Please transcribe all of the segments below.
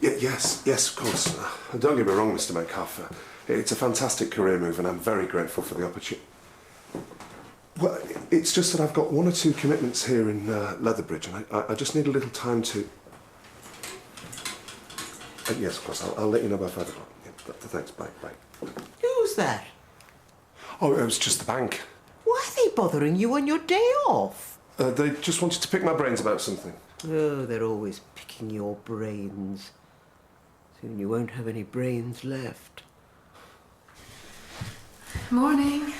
Yes, of course. Don't get me wrong, Mr. Metcalf. It's a fantastic career move and I'm very grateful for the opportunity. Well, it's just that I've got 1 or 2 commitments here in Leatherbridge and I just need a little time to... yes, of course, I'll let you know by 5 o'clock. Yeah, thanks, bye. Who's that? Oh, it was just the bank. Why are they bothering you on your day off? They just wanted to pick my brains about something. Oh, they're always picking your brains. Soon you won't have any brains left. Morning.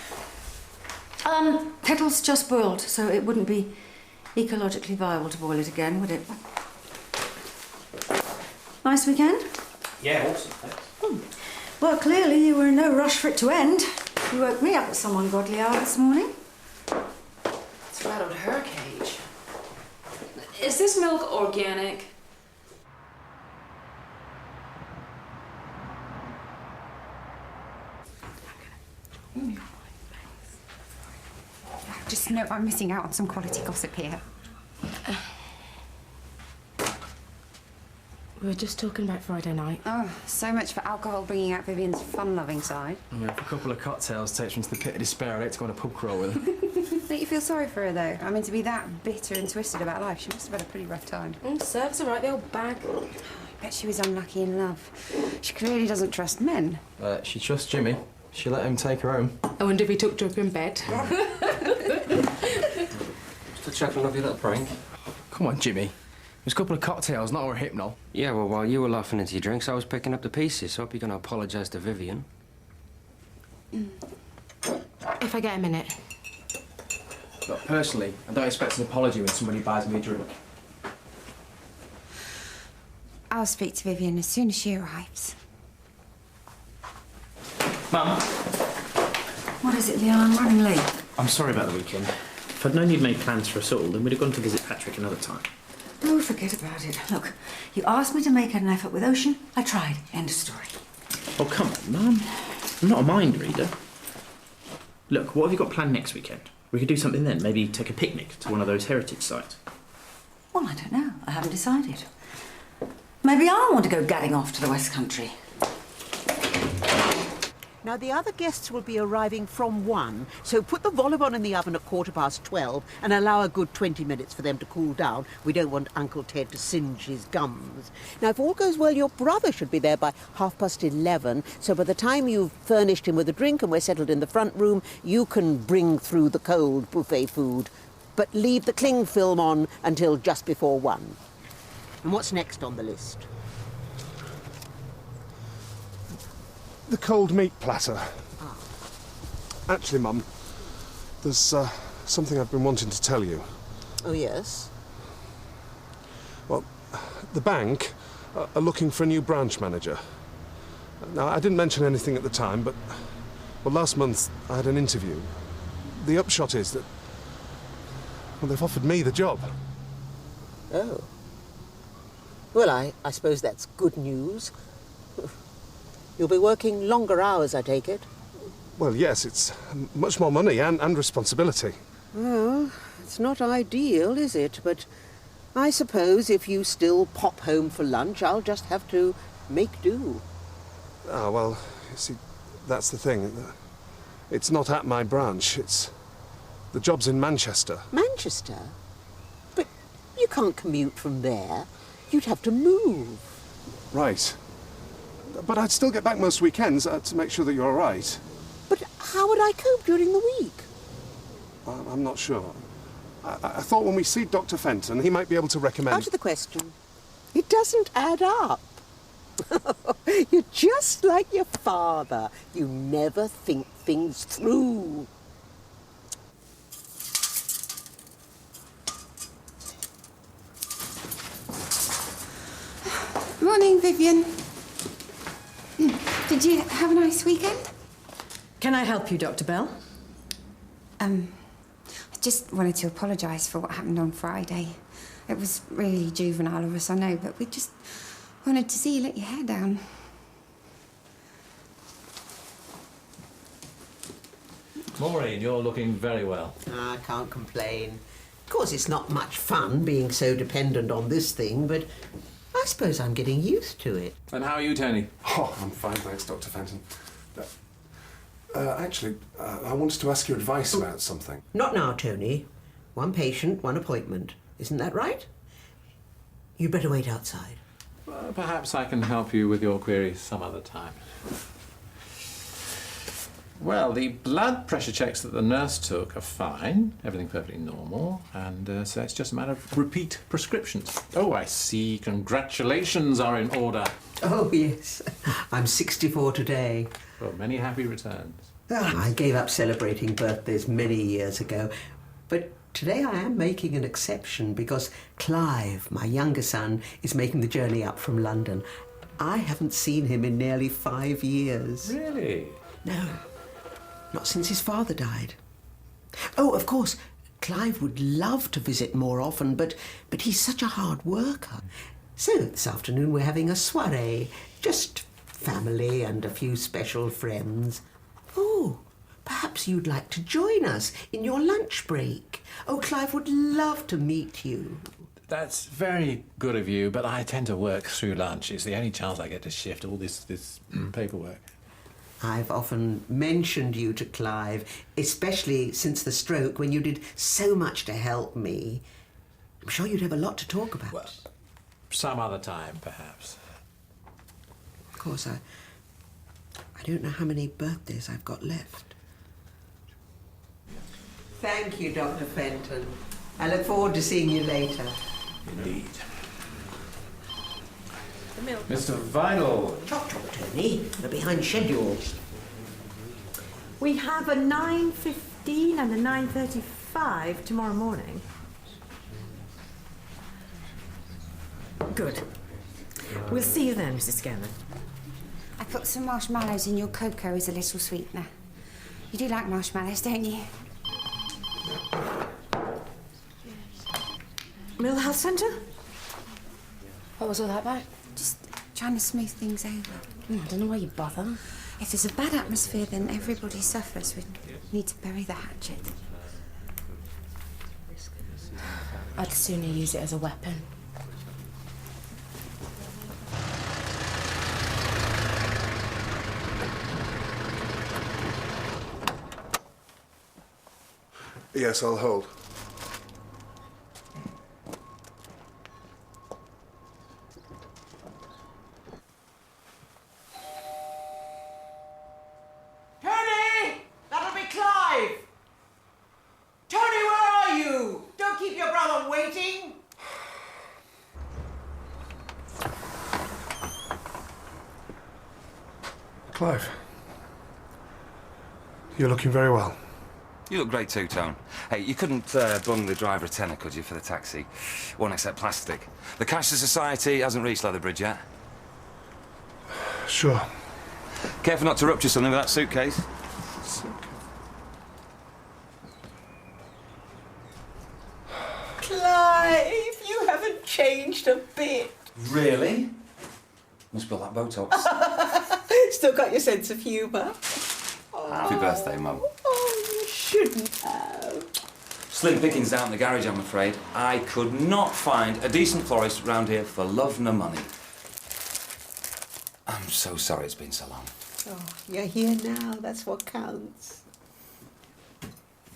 Kettle's just boiled, so it wouldn't be ecologically viable to boil it again, would it? Nice weekend? Yeah, awesome, thanks. Well, clearly you were in no rush for it to end. You woke me up at some ungodly hour this morning. It's rattled her cage. Is this milk organic? I just know I'm missing out on some quality gossip here. We were just talking about Friday night. Oh, so much for alcohol bringing out Vivian's fun-loving side. Yeah, if a couple of cocktails takes her into the pit of despair, I'd like to go on a pub crawl with her. Don't you feel sorry for her, though? I mean, to be that bitter and twisted about life, she must have had a pretty rough time. Serves her right, the old bag. I bet she was unlucky in love. She clearly doesn't trust men. She trusts Jimmy. She let him take her home. I wonder if he took Jug in bed. Still chuckling off your little prank? Come on, Jimmy. It was a couple of cocktails, not our hypnol. Yeah, well, while you were laughing into your drinks, I was picking up the pieces. So I hope you're going to apologise to Vivian. If I get a minute. Look, personally, I don't expect an apology when somebody buys me a drink. I'll speak to Vivian as soon as she arrives. Mum? What is it, Leon? I'm running late. I'm sorry about the weekend. If I'd known you'd made plans for us all, then we'd have gone to visit Patrick another time. Oh, forget about it. Look, you asked me to make an effort with Ocean. I tried. End of story. Oh, come on, Mum. I'm not a mind reader. Look, what have you got planned next weekend? We could do something then. Maybe take a picnic to one of those heritage sites. Well, I don't know. I haven't decided. Maybe I want to go gadding off to the West Country. Now, the other guests will be arriving from 1, so put the vol au vent in the oven at 12:15 and allow a good 20 minutes for them to cool down. We don't want Uncle Ted to singe his gums. Now, if all goes well, your brother should be there by 11:30, so by the time you've furnished him with a drink and we're settled in the front room, you can bring through the cold buffet food. But leave the cling film on until just before 1. And what's next on the list? The cold meat platter. Actually, Mum, there's something I've been wanting to tell you. Oh, yes? Well, the bank are looking for a new branch manager. Now, I didn't mention anything at the time, but, well, last month I had an interview. The upshot is that, well, they've offered me the job. Oh. Well, I suppose that's good news. You'll be working longer hours, I take it? Well, yes, it's much more money and responsibility. Well, it's not ideal, is it? But I suppose if you still pop home for lunch, I'll just have to make do. Ah, well, you see, that's the thing. It's not at my branch. The job's in Manchester. Manchester? But you can't commute from there. You'd have to move. Right. But I'd still get back most weekends to make sure that you're all right. But how would I cope during the week? I'm not sure. I thought when we see Dr. Fenton, he might be able to recommend... Out of the question. It doesn't add up. You're just like your father. You never think things through. Morning, Vivian. Did you have a nice weekend? Can I help you, Dr. Bell? I just wanted to apologise for what happened on Friday. It was really juvenile of us, I know, but we just wanted to see you let your hair down. Maureen, you're looking very well. I can't complain. Of course, it's not much fun being so dependent on this thing, but I suppose I'm getting used to it. And how are you, Tony? Oh, I'm fine, thanks, Dr. Fenton. Actually, I wanted to ask your advice about something. Not now, Tony. One patient, one appointment. Isn't that right? You'd better wait outside. Perhaps I can help you with your queries some other time. Well, the blood pressure checks that the nurse took are fine, everything perfectly normal, and so it's just a matter of repeat prescriptions. Oh, I see. Congratulations are in order. Oh, yes. I'm 64 today. Well, many happy returns. I gave up celebrating birthdays many years ago, but today I am making an exception because Clive, my younger son, is making the journey up from London. I haven't seen him in nearly 5 years. Really? No, not since his father died. Oh, of course, Clive would love to visit more often, but he's such a hard worker. So this afternoon we're having a soiree, just family and a few special friends. Oh, perhaps you'd like to join us in your lunch break. Oh, Clive would love to meet you. That's very good of you, but I tend to work through lunch. It's the only chance I get to shift all this paperwork. I've often mentioned you to Clive, especially since the stroke, when you did so much to help me. I'm sure you'd have a lot to talk about. Well, some other time, perhaps. Of course, I don't know how many birthdays I've got left. Thank you, Dr. Fenton. I look forward to seeing you later. Indeed. Mr. Vidal. Chop, Tony. We're behind schedule. We have a 9:15 and a 9:35 tomorrow morning. Good. We'll see you then, Mrs. Scanlon. I put some marshmallows in your cocoa as a little sweetener. You do like marshmallows, don't you? Mill Health Centre? What was all that about? Just trying to smooth things over. I don't know why you bother. If there's a bad atmosphere, then everybody suffers. We need to bury the hatchet. I'd sooner use it as a weapon. Yes, I'll hold. Tony! That'll be Clive! Tony, where are you? Don't keep your brother waiting. Clive, you're looking very well. You look great too, Tone. Hey, you couldn't bung the driver a tenner, could you, for the taxi? Won't accept plastic. The Cashless Society hasn't reached Leatherbridge yet. Sure. Careful not to rupture something with that suitcase. Clive, you haven't changed a bit. Really? Must be all that Botox. Still got your sense of humour. Happy birthday, Mum. Oh, you shouldn't have. Slim pickings down in the garage, I'm afraid. I could not find a decent florist round here for love nor money. I'm so sorry it's been so long. Oh, you're here now. That's what counts.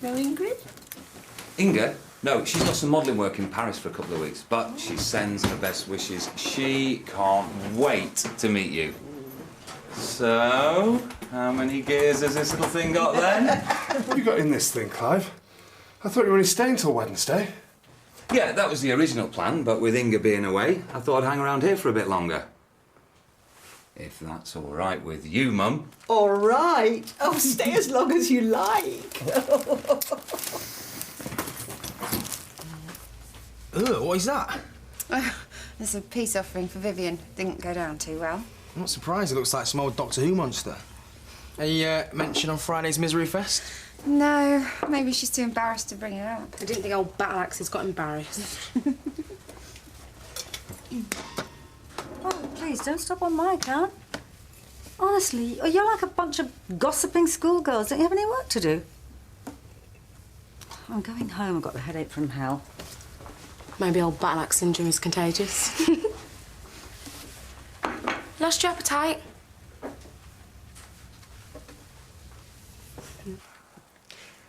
No, Ingrid? Inga? No, she's got some modelling work in Paris for a couple of weeks, but she sends her best wishes. She can't wait to meet you. So, how many gears has this little thing got then? What have you got in this thing, Clive? I thought you were only staying till Wednesday. Yeah, that was the original plan, but with Inga being away, I thought I'd hang around here for a bit longer. If that's all right with you, Mum. All right. Oh, stay as long as you like. Ugh, what is that? There's a peace offering for Vivian. Didn't go down too well. I'm not surprised. It looks like some old Doctor Who monster. Any mention on Friday's Misery Fest? No, maybe she's too embarrassed to bring it up. I didn't think old Battle Axe has got embarrassed. Oh, please, don't stop on my account. Honestly, you're like a bunch of gossiping schoolgirls. Don't you have any work to do? I'm going home. I've got the headache from hell. Maybe old Battle Axe syndrome is contagious. Lost your appetite?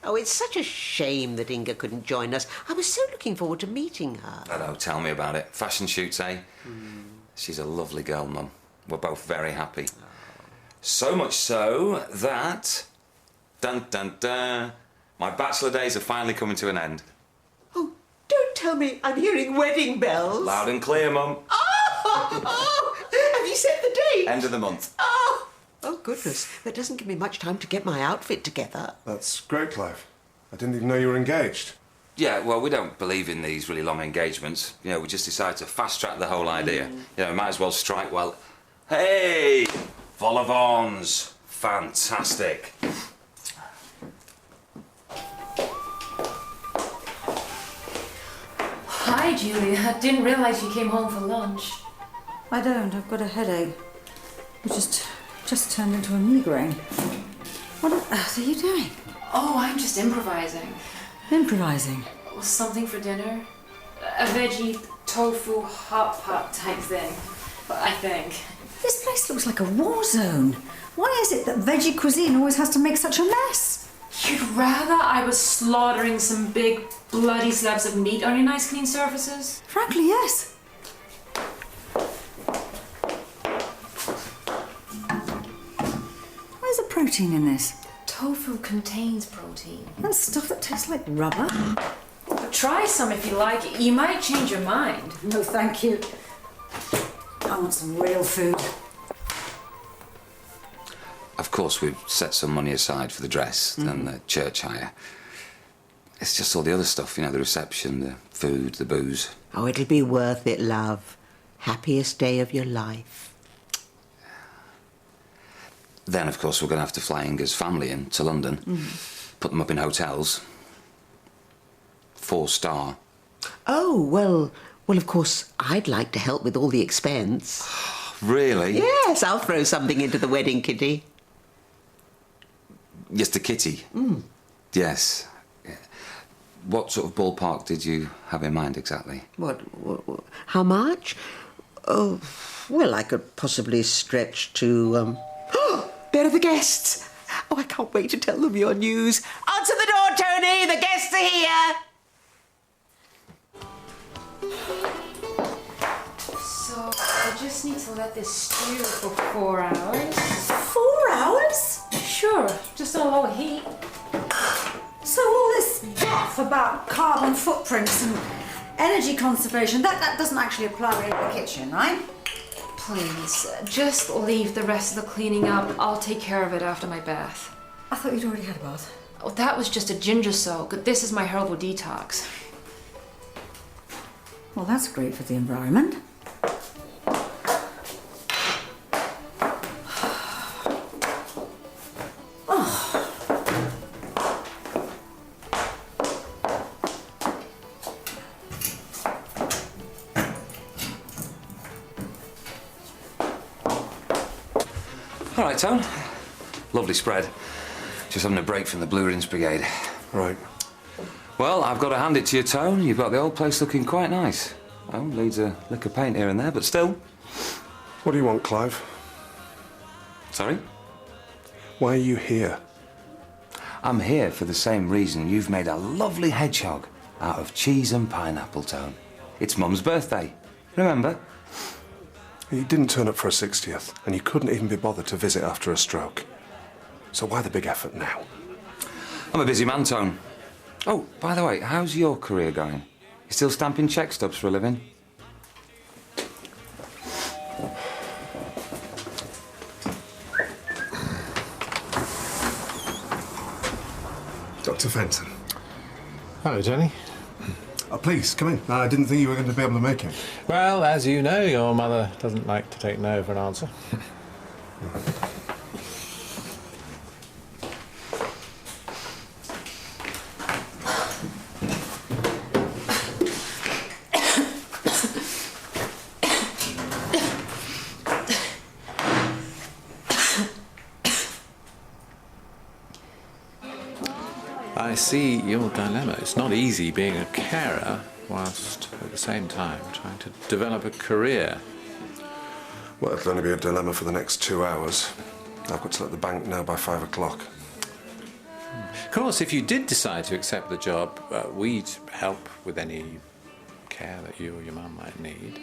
Oh, it's such a shame that Inga couldn't join us. I was so looking forward to meeting her. I know, tell me about it. Fashion shoots, eh? She's a lovely girl, Mum. We're both very happy. So much so that... Dun, dun, dun. My bachelor days are finally coming to an end. Oh, don't tell me I'm hearing wedding bells. Loud and clear, Mum. Oh! Have you set the date? End of the month. Oh, goodness. That doesn't give me much time to get my outfit together. That's great, Clive. I didn't even know you were engaged. Yeah, well, we don't believe in these really long engagements. You know, we just decided to fast-track the whole idea. You know, we might as well strike while... Hey! Vol au vents. Fantastic. Hi, Julia. I didn't realise you came home for lunch. I don't. I've got a headache. It just turned into a migraine. What on earth are you doing? Oh, I'm just improvising. Improvising? Something for dinner. A veggie tofu hot pot type thing, I think. This place looks like a war zone. Why is it that veggie cuisine always has to make such a mess? You'd rather I was slaughtering some big bloody slabs of meat on your nice clean surfaces? Frankly, yes. Where's the protein in this? Tofu contains protein. That's stuff that tastes like rubber. But try some if you like. You might change your mind. No, thank you. I want some real food. Of course, we've set some money aside for the dress and the church hire. It's just all the other stuff, you know, the reception, the food, the booze. Oh, it'll be worth it, love. Happiest day of your life. Then, of course, we're going to have to fly Inga's family in to London, put them up in hotels. 4-star. Oh, well, of course, I'd like to help with all the expense. Really? Yes, I'll throw something into the wedding kitty. Yes, the kitty. Yes. What sort of ballpark did you have in mind exactly? What how much? Oh, well, I could possibly stretch to, there are the guests. Oh, I can't wait to tell them your news. Answer the door, Tony. The guests are here. So, I just need to let this stew for 4 hours. 4 hours? Sure, just on low heat. So all this guff about carbon footprints and energy conservation, that doesn't actually apply in the kitchen, right? Please, just leave the rest of the cleaning up. I'll take care of it after my bath. I thought you'd already had a bath. Oh, that was just a ginger soak. This is my herbal detox. Well, that's great for the environment. All right, Tone. Lovely spread. Just having a break from the Blue Rinse Brigade. Right. Well, I've got to hand it to you, Tone. You've got the old place looking quite nice. Oh, needs a lick of paint here and there, but still. What do you want, Clive? Sorry? Why are you here? I'm here for the same reason you've made a lovely hedgehog out of cheese and pineapple, Tone. It's Mum's birthday. Remember? You didn't turn up for a 60th, and you couldn't even be bothered to visit after a stroke. So why the big effort now? I'm a busy man, Tone. Oh, by the way, how's your career going? You still stamping cheque stubs for a living? Dr. Fenton. Hello, Jenny. Please, come in. I didn't think you were going to be able to make it. Well, as you know, your mother doesn't like to take no for an answer. I see your dilemma. It's not easy being a carer whilst at the same time trying to develop a career. Well, it'll only be a dilemma for the next 2 hours. I've got to let the bank know by 5 o'clock. Of course, if you did decide to accept the job, we'd help with any care that you or your mum might need.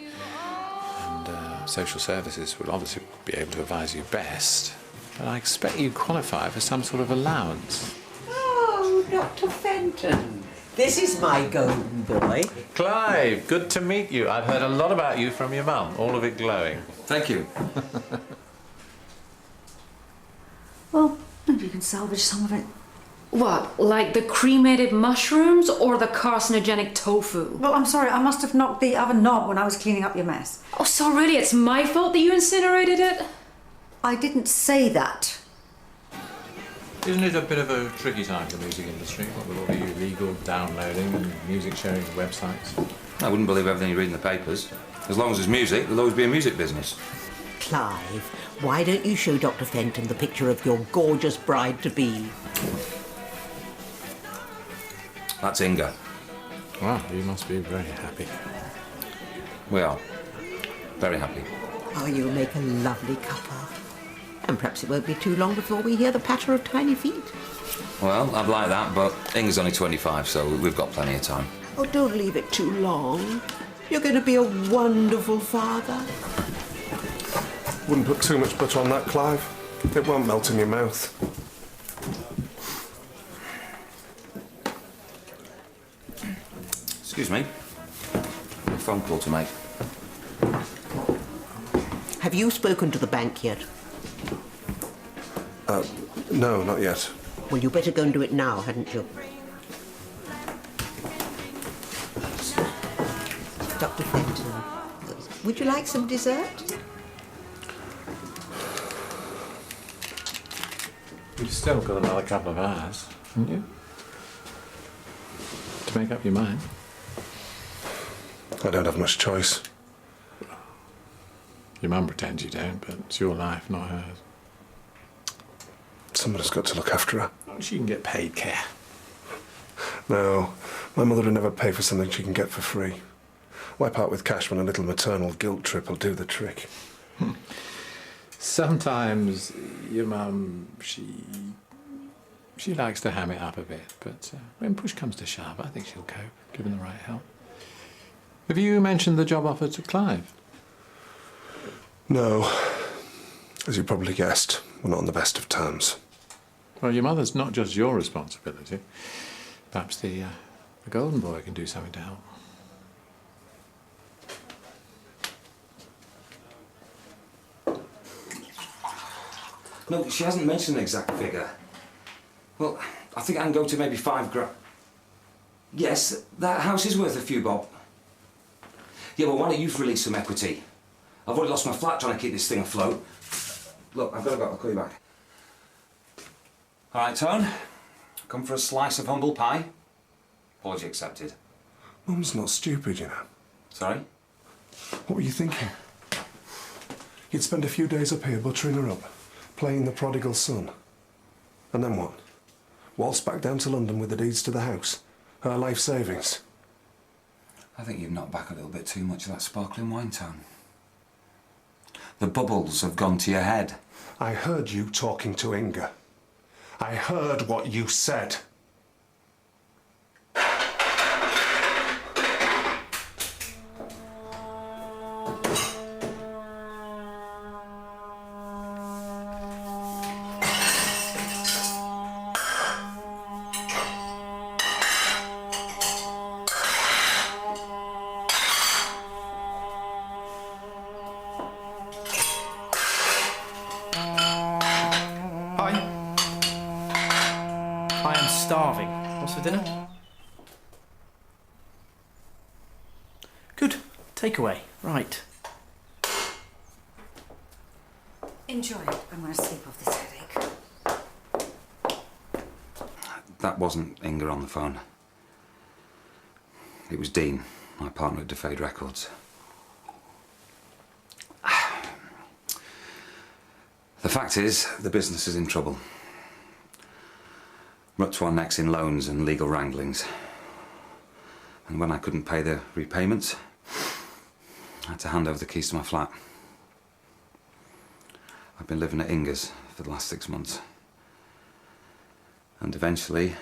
And social services would obviously be able to advise you best. But I expect you qualify for some sort of allowance. Oh, Dr. Fenton. This is my golden boy. Clive, good to meet you. I've heard a lot about you from your mum, all of it glowing. Thank you. Well, maybe you can salvage some of it. What, like the cremated mushrooms or the carcinogenic tofu? Well, I'm sorry, I must have knocked the oven knob when I was cleaning up your mess. Oh, so really it's my fault that you incinerated it? I didn't say that. Isn't it a bit of a tricky time for the music industry, what with all the illegal downloading and music sharing websites? I wouldn't believe everything you read in the papers. As long as there's music, there'll always be a music business. Clive, why don't you show Dr. Fenton the picture of your gorgeous bride-to-be? That's Inga. Well, you must be very happy. We are. Very happy. Oh, you'll make a lovely couple. And perhaps it won't be too long before we hear the patter of tiny feet. Well, I'd like that, but Inga's only 25, so we've got plenty of time. Oh, don't leave it too long. You're going to be a wonderful father. Wouldn't put too much butter on that, Clive. It won't melt in your mouth. Excuse me. A phone call to make. Have you spoken to the bank yet? No, not yet. Well, you better go and do it now, hadn't you? Dr. Fenton, would you like some dessert? You've still got another couple of hours, haven't you? To make up your mind. I don't have much choice. Your mum pretends you don't, but it's your life, not hers. Somebody's got to look after her. She can get paid care. No, my mother would never pay for something she can get for free. Why part with cash when a little maternal guilt trip will do the trick? Sometimes your mum, she likes to ham it up a bit, but when push comes to shove, I think she'll cope, given the right help. Have you mentioned the job offer to Clive? No. As you probably guessed, we're not on the best of terms. Well, your mother's not just your responsibility. Perhaps the golden boy can do something to help. No, she hasn't mentioned an exact figure. Well, I think I can go to maybe £5,000. Yes, that house is worth a few bob. Yeah, well, why don't you release some equity? I've already lost my flat trying to keep this thing afloat. Look, I've got to go. I'll call you back. All right, Tone. Come for a slice of humble pie? Apology accepted. Mum's not stupid, you know. Sorry? What were you thinking? You'd spend a few days up here buttering her up, playing the prodigal son. And then what? Waltz back down to London with the deeds to the house. Her life savings. I think you've knocked back a little bit too much of that sparkling wine, Tone. The bubbles have gone to your head. I heard you talking to Inga. I heard what you said. I am starving. What's for dinner? Good. Takeaway. Right. Enjoy it. I'm going to sleep off this headache. That wasn't Inga on the phone. It was Dean, my partner at Defade Records. The fact is, the business is in trouble. We're up to our necks in loans and legal wranglings. And when I couldn't pay the repayments, I had to hand over the keys to my flat. I've been living at Inga's for the last 6 months. And eventually,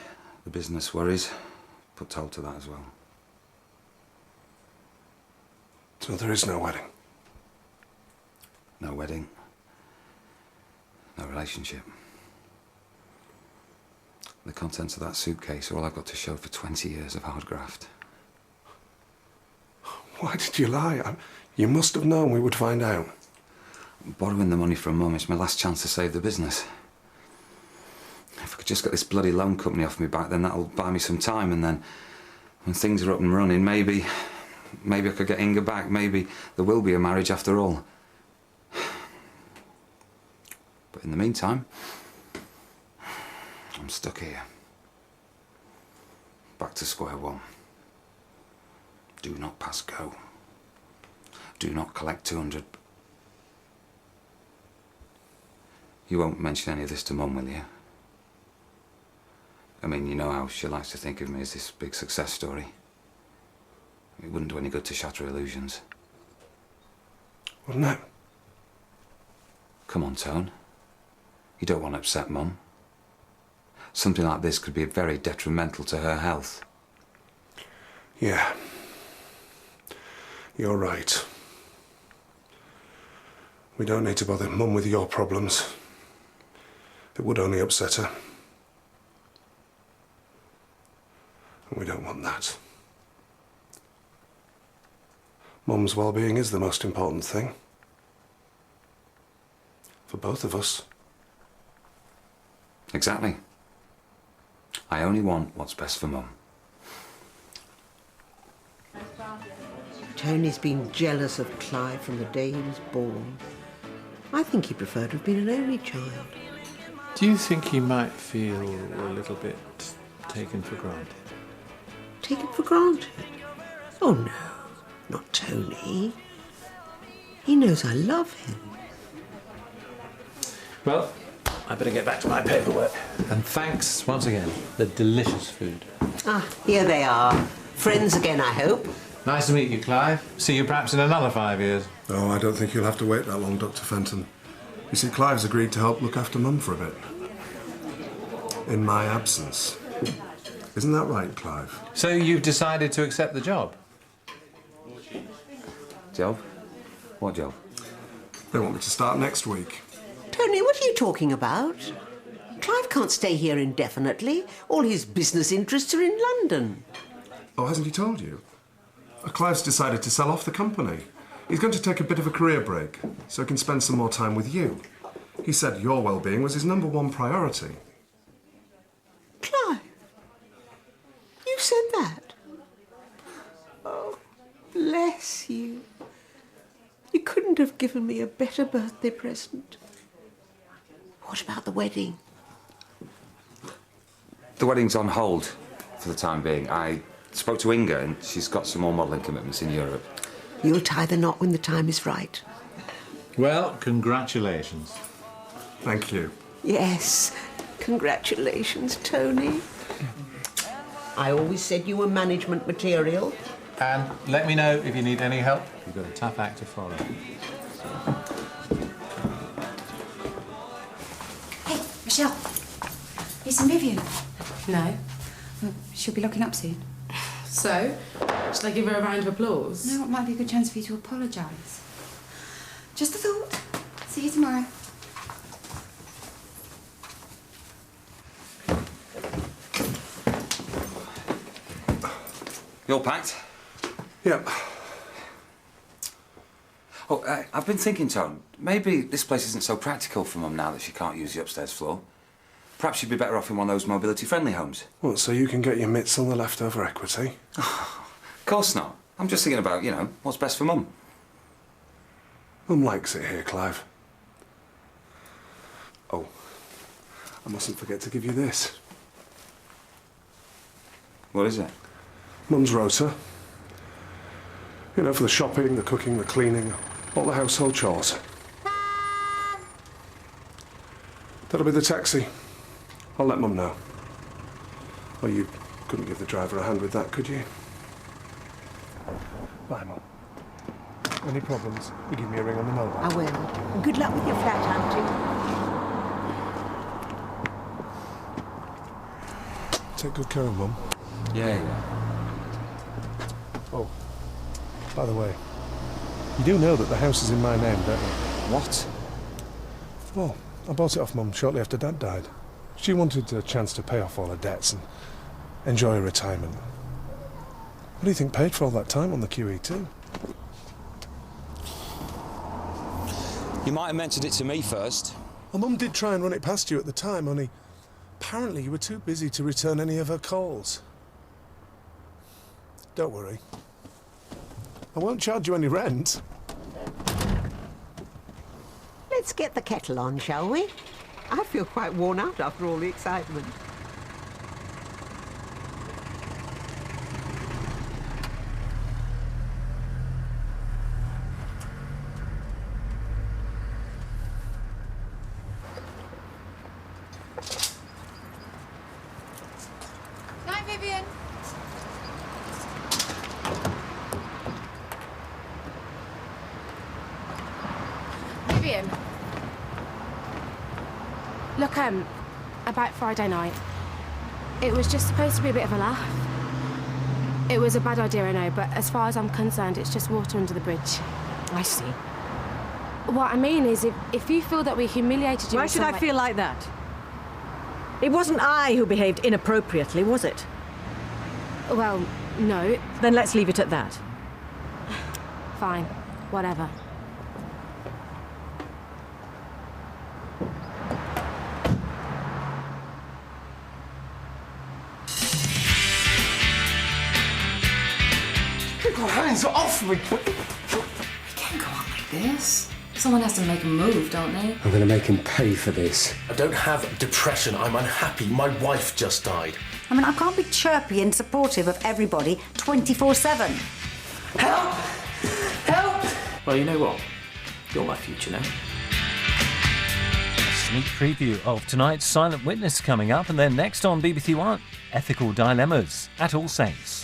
the business worries put toll to that as well. So there is no wedding? No wedding. No relationship. The contents of that suitcase are all I've got to show for 20 years of hard graft. Why did you lie? You must have known we would find out. Borrowing the money from Mum is my last chance to save the business. If I could just get this bloody loan company off me back, then that'll buy me some time, and then when things are up and running, maybe I could get Inga back. Maybe there will be a marriage after all. But in the meantime, I'm stuck here. Back to square one. Do not pass go. Do not collect 200. You won't mention any of this to Mum, will you? I mean, you know how she likes to think of me as this big success story. It wouldn't do any good to shatter illusions. Wouldn't it? Come on, Tone. You don't want to upset Mum. Something like this could be very detrimental to her health. Yeah. You're right. We don't need to bother Mum with your problems. It would only upset her. And we don't want that. Mum's well-being is the most important thing. For both of us. Exactly. I only want what's best for Mum. Tony's been jealous of Clive from the day he was born. I think he preferred to have been an only child. Do you think he might feel a little bit taken for granted? Taken for granted? Oh no, not Tony. He knows I love him. Well, I better get back to my paperwork. And thanks once again. The delicious food. Ah, here they are. Friends again, I hope. Nice to meet you, Clive. See you perhaps in another 5 years. Oh, I don't think you'll have to wait that long, Dr. Fenton. You see, Clive's agreed to help look after Mum for a bit. In my absence. Isn't that right, Clive? So you've decided to accept the job? Job? What job? They want me to start next week. Tony, what are you talking about? Clive can't stay here indefinitely. All his business interests are in London. Oh, hasn't he told you? Clive's decided to sell off the company. He's going to take a bit of a career break, so he can spend some more time with you. He said your well-being was his #1 priority. Clive? You said that? Oh, bless you. You couldn't have given me a better birthday present. What about the wedding? The wedding's on hold for the time being. I spoke to Inga and she's got some more modelling commitments in Europe. You'll tie the knot when the time is right. Well, congratulations. Thank you. Yes, congratulations, Tony. I always said you were management material. And let me know if you need any help. You've got a tough act to follow. Hey, Michelle. It's Vivian. No. Well, she'll be locking up soon. So, should I give her a round of applause? No, it might be a good chance for you to apologise. Just a thought. See you tomorrow. You all packed? Yep. Oh, I've been thinking, Tone, maybe this place isn't so practical for Mum now that she can't use the upstairs floor. Perhaps she'd be better off in one of those mobility-friendly homes. What, so you can get your mitts on the leftover equity? Of course not. I'm just thinking about, you know, what's best for Mum. Mum likes it here, Clive. Oh, I mustn't forget to give you this. What is it? Mum's rota. You know, for the shopping, the cooking, the cleaning, all the household chores. That'll be the taxi. I'll let Mum know. Oh, you couldn't give the driver a hand with that, could you? Bye, Mum. Any problems, you give me a ring on the mobile. I will. And good luck with your flat hunting. Take good care of Mum. Yeah. Oh, by the way, you do know that the house is in my name, don't you? What? Well, I bought it off Mum shortly after Dad died. She wanted a chance to pay off all her debts and enjoy her retirement. What do you think paid for all that time on the QE2? You might have mentioned it to me first. Well, Mum did try and run it past you at the time, only apparently you were too busy to return any of her calls. Don't worry. I won't charge you any rent. Let's get the kettle on, shall we? I feel quite worn out after all the excitement. Night, Vivian. Vivian. Look, about Friday night. It was just supposed to be a bit of a laugh. It was a bad idea, I know, but as far as I'm concerned, it's just water under the bridge. I see. What I mean is, if you feel that we humiliated you... Why should I feel like that? It wasn't I who behaved inappropriately, was it? Well, no. Then let's leave it at that. Fine. Whatever. Keep your hands off me! We can't go on like this. Someone has to make a move, don't they? I'm going to make him pay for this. I don't have depression. I'm unhappy. My wife just died. I mean, I can't be chirpy and supportive of everybody 24/7. Help! Help! Well, you know what? You're my future now. A sneak preview of tonight's Silent Witness coming up, and then next on BBC1, Ethical Dilemmas at All Saints.